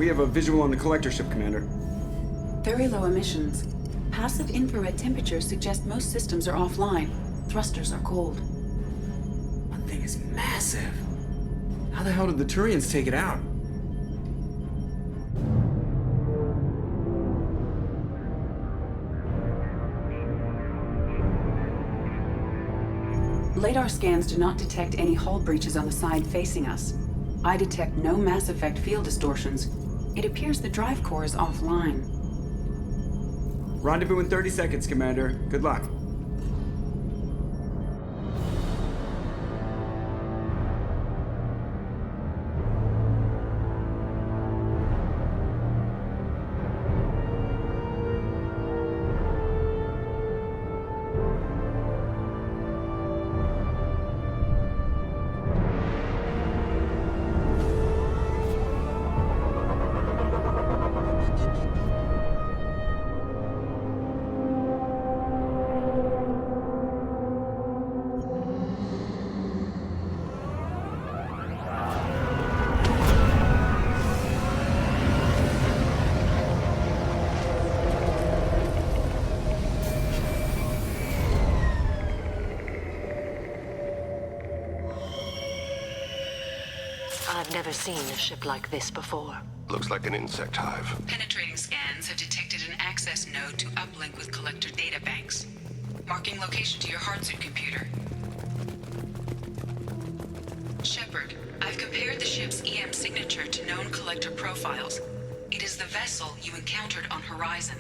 We have a visual on the collector ship, Commander. Very low emissions. Passive infrared temperatures suggest most systems are offline. Thrusters are cold. That thing is massive. How the hell did the Turians take it out? LADAR scans do not detect any hull breaches on the side facing us. I detect no mass effect field distortions. It appears the drive core is offline. Rendezvous in 30 seconds, Commander. Good luck. I've never seen a ship like this before. Looks like an insect hive. Penetrating scans have detected an access node to uplink with collector databanks. Marking location to your hardsuit computer. Shepard, I've compared the ship's EM signature to known collector profiles. It is the vessel you encountered on Horizon.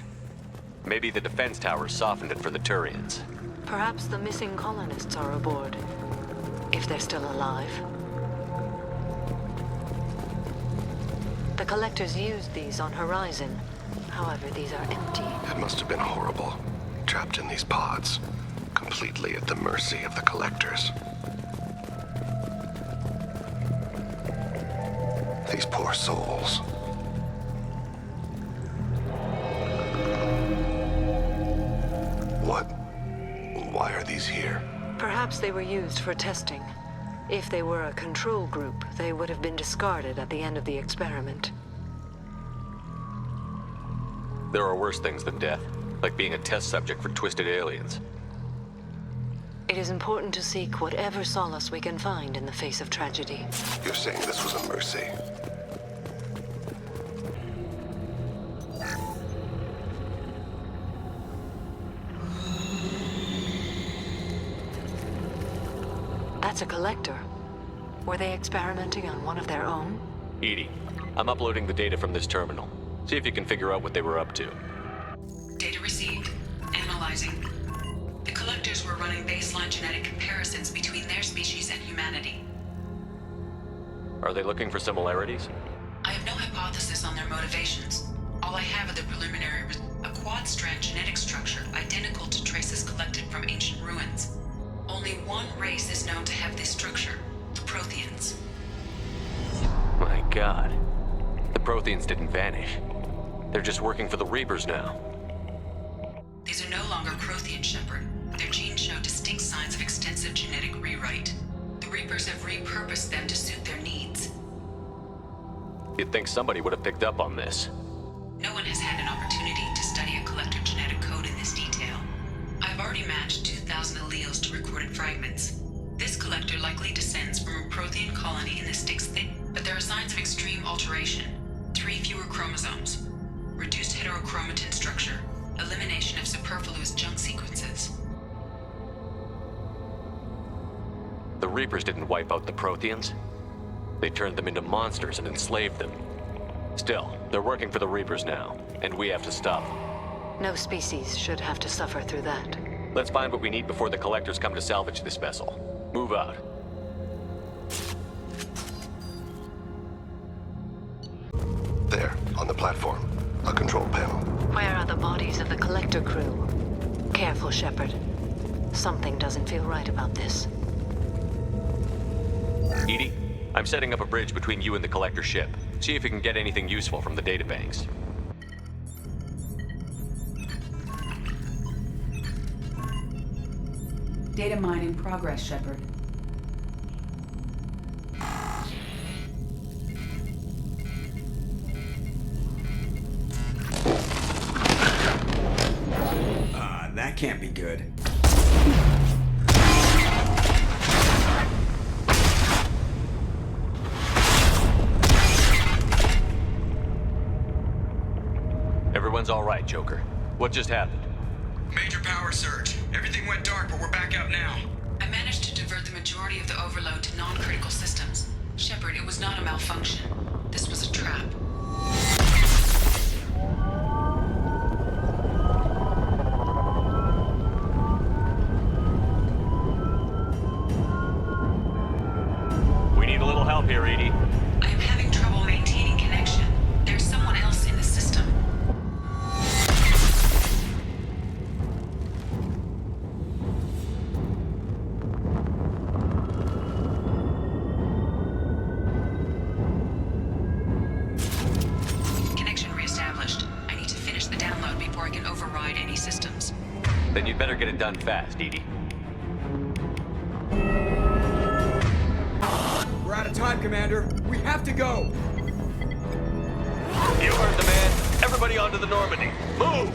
Maybe the defense tower softened it for the Turians. Perhaps the missing colonists are aboard. If they're still alive. The collectors used these on Horizon. However, these are empty. It must have been horrible. Trapped in these pods. Completely at the mercy of the collectors. These poor souls. What? Why are these here? Perhaps they were used for testing. If they were a control group, they would have been discarded at the end of the experiment. There are worse things than death, like being a test subject for twisted aliens. It is important to seek whatever solace we can find in the face of tragedy. You're saying this was a mercy? That's a collector. Were they experimenting on one of their own? EDI, I'm uploading the data from this terminal. See if you can figure out what they were up to. Data received. Analyzing. The collectors were running baseline genetic comparisons between their species and humanity. Are they looking for similarities? I have no hypothesis on their motivations. All I have are the preliminary a quad-strand genetic structure identical to traces collected from ancient ruins. Only one race is known to have this structure, the Protheans. My God. The Protheans didn't vanish. They're just working for the Reapers now. These are no longer Prothean, Shepard. Their genes show distinct signs of extensive genetic rewrite. The Reapers have repurposed them to suit their needs. You'd think somebody would have picked up on this. No one has had an opportunity to study a collector genetic code in this detail. I've already matched 2,000 alleles to recorded fragments. This collector likely descends from a Prothean colony in the Styx thick, but there are signs of extreme alteration. 3 fewer chromosomes, reduced heterochromatin structure, elimination of superfluous junk sequences. The Reapers didn't wipe out the Protheans. They turned them into monsters and enslaved them. Still, they're working for the Reapers now, and we have to stop them. No species should have to suffer through that. Let's find what we need before the collectors come to salvage this vessel. Move out. There, on the platform. A control panel. Where are the bodies of the collector crew? Careful, Shepard. Something doesn't feel right about this. EDI, I'm setting up a bridge between you and the collector ship. See if you can get anything useful from the databanks. Data mine in progress, Shepard. can't be good. Everyone's all right, Joker. What just happened? Major power surge. Everything went dark, but we're back out now. I managed to divert the majority of the overload to non-critical systems. Shepard, it was not a malfunction. This was a trap. We need a little help here, Edie. I am having trouble maintaining connection. There's someone else in the system. Connection reestablished. I need to finish the download before I can override any systems. Then you'd better get it done fast, Edie. We're out of time, Commander. We have to go. You heard the man. Everybody onto the Normandy. Move!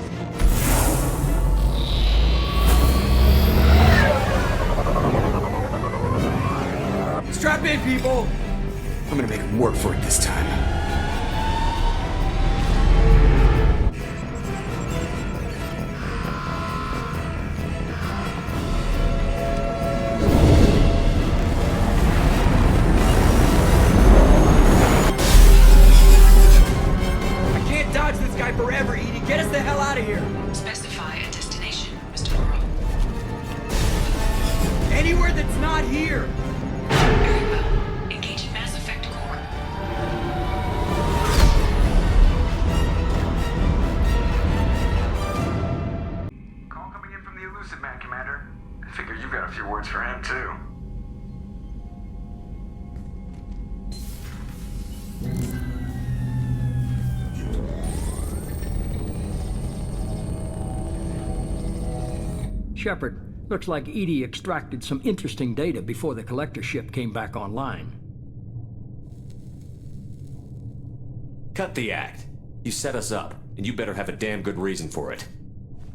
Strap in, people. I'm gonna make them work for it this time. I can't dodge this guy forever, Edie. Get us the hell out of here. Specify a destination, Mr. Morrow. Anywhere that's not here. Very well. Engaging Mass Effect Core. Call coming in from the Elusive Man, Commander. I figure you got a few words for him, too. Shepard, looks like Edie extracted some interesting data before the collector ship came back online. Cut the act. You set us up, and you better have a damn good reason for it.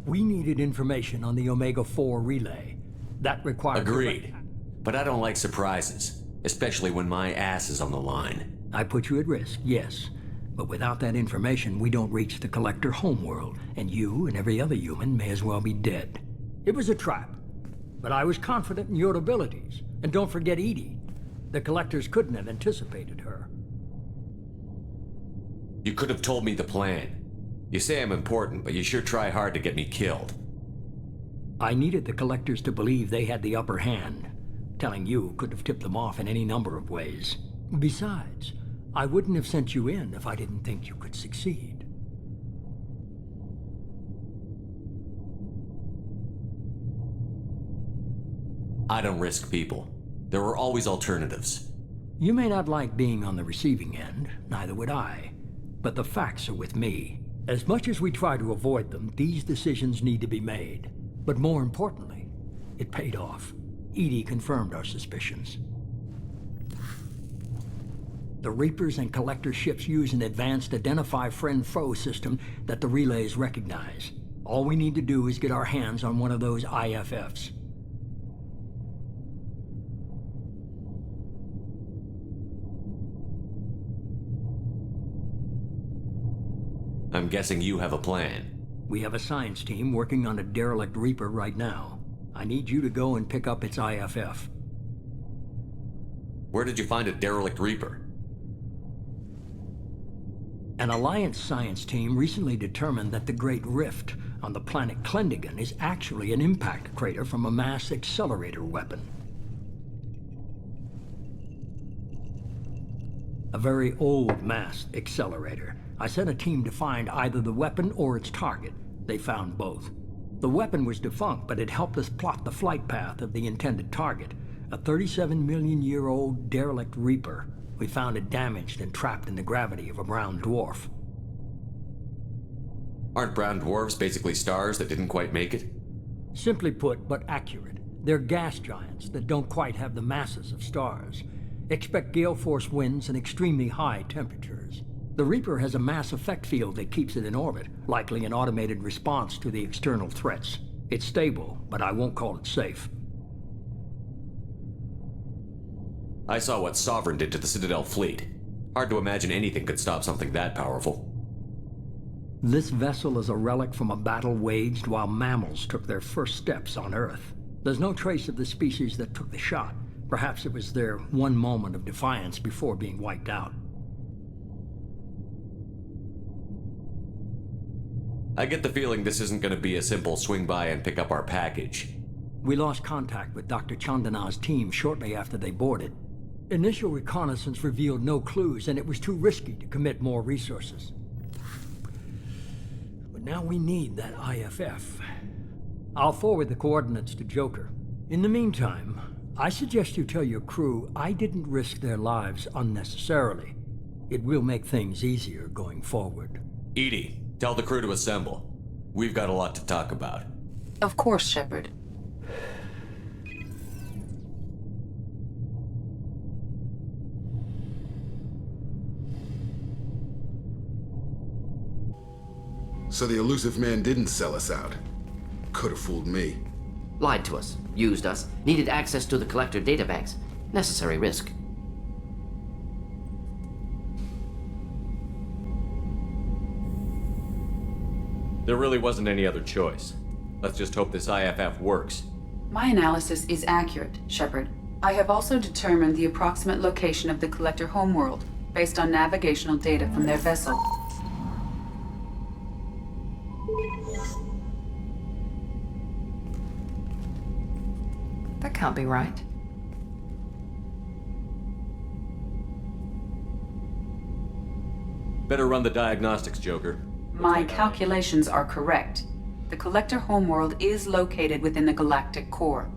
We needed information on the Omega-4 relay. That required... Agreed. But I don't like surprises, especially when my ass is on the line. I put you at risk, yes. But without that information, we don't reach the collector homeworld, and you and every other human may as well be dead. It was a trap, but I was confident in your abilities. And don't forget Edie. The collectors couldn't have anticipated her. You could have told me the plan. You say I'm important, but you sure try hard to get me killed. I needed the collectors to believe they had the upper hand. Telling you could have tipped them off in any number of ways. Besides, I wouldn't have sent you in if I didn't think you could succeed. I don't risk people. There are always alternatives. You may not like being on the receiving end, neither would I. But the facts are with me. As much as we try to avoid them, these decisions need to be made. But more importantly, it paid off. Edie confirmed our suspicions. The Reapers and Collector ships use an advanced Identify Friend-Foe system that the relays recognize. All we need to do is get our hands on one of those IFFs. I'm guessing you have a plan. We have a science team working on a derelict Reaper right now. I need you to go and pick up its IFF. Where did you find a derelict Reaper? An Alliance science team recently determined that the Great Rift on the planet Klendigan is actually an impact crater from a mass accelerator weapon. A very old mass accelerator. I sent a team to find either the weapon or its target. They found both. The weapon was defunct, but it helped us plot the flight path of the intended target, a 37-million-year-old derelict Reaper. We found it damaged and trapped in the gravity of a brown dwarf. Aren't brown dwarves basically stars that didn't quite make it? Simply put, but accurate. They're gas giants that don't quite have the masses of stars. Expect gale force winds and extremely high temperatures. The Reaper has a mass effect field that keeps it in orbit, likely an automated response to the external threats. It's stable, but I won't call it safe. I saw what Sovereign did to the Citadel fleet. Hard to imagine anything could stop something that powerful. This vessel is a relic from a battle waged while mammals took their first steps on Earth. There's no trace of the species that took the shot. Perhaps it was their one moment of defiance before being wiped out. I get the feeling this isn't going to be a simple swing by and pick up our package. We lost contact with Dr. Chandana's team shortly after they boarded. Initial reconnaissance revealed no clues, and it was too risky to commit more resources. But now we need that IFF. I'll forward the coordinates to Joker. In the meantime, I suggest you tell your crew I didn't risk their lives unnecessarily. It will make things easier going forward. EDI, tell the crew to assemble. We've got a lot to talk about. Of course, Shepard. So the elusive man didn't sell us out. Could have fooled me. Lied to us, used us, needed access to the Collector databanks. Necessary risk. There really wasn't any other choice. Let's just hope this IFF works. My analysis is accurate, Shepard. I have also determined the approximate location of the Collector homeworld, based on navigational data from their vessel. That can't be right. Better run the diagnostics, Joker. My calculations are correct. The Collector homeworld is located within the galactic core.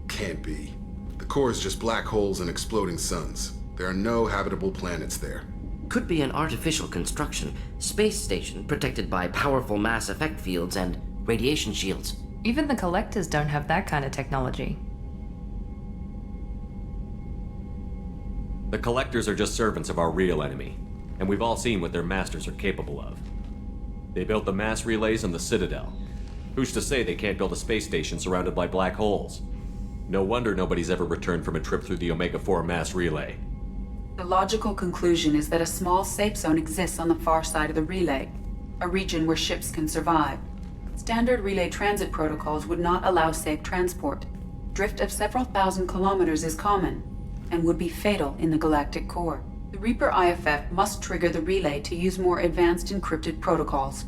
Can't be. The core is just black holes and exploding suns. There are no habitable planets there. Could be an artificial construction, space station protected by powerful mass effect fields and radiation shields. Even the Collectors don't have that kind of technology. The Collectors are just servants of our real enemy, and we've all seen what their masters are capable of. They built the mass relays on the Citadel. Who's to say they can't build a space station surrounded by black holes? No wonder nobody's ever returned from a trip through the Omega-4 mass relay. The logical conclusion is that a small safe zone exists on the far side of the relay, a region where ships can survive. Standard relay transit protocols would not allow safe transport. Drift of several thousand kilometers is common, and would be fatal in the galactic core. The Reaper IFF must trigger the relay to use more advanced encrypted protocols.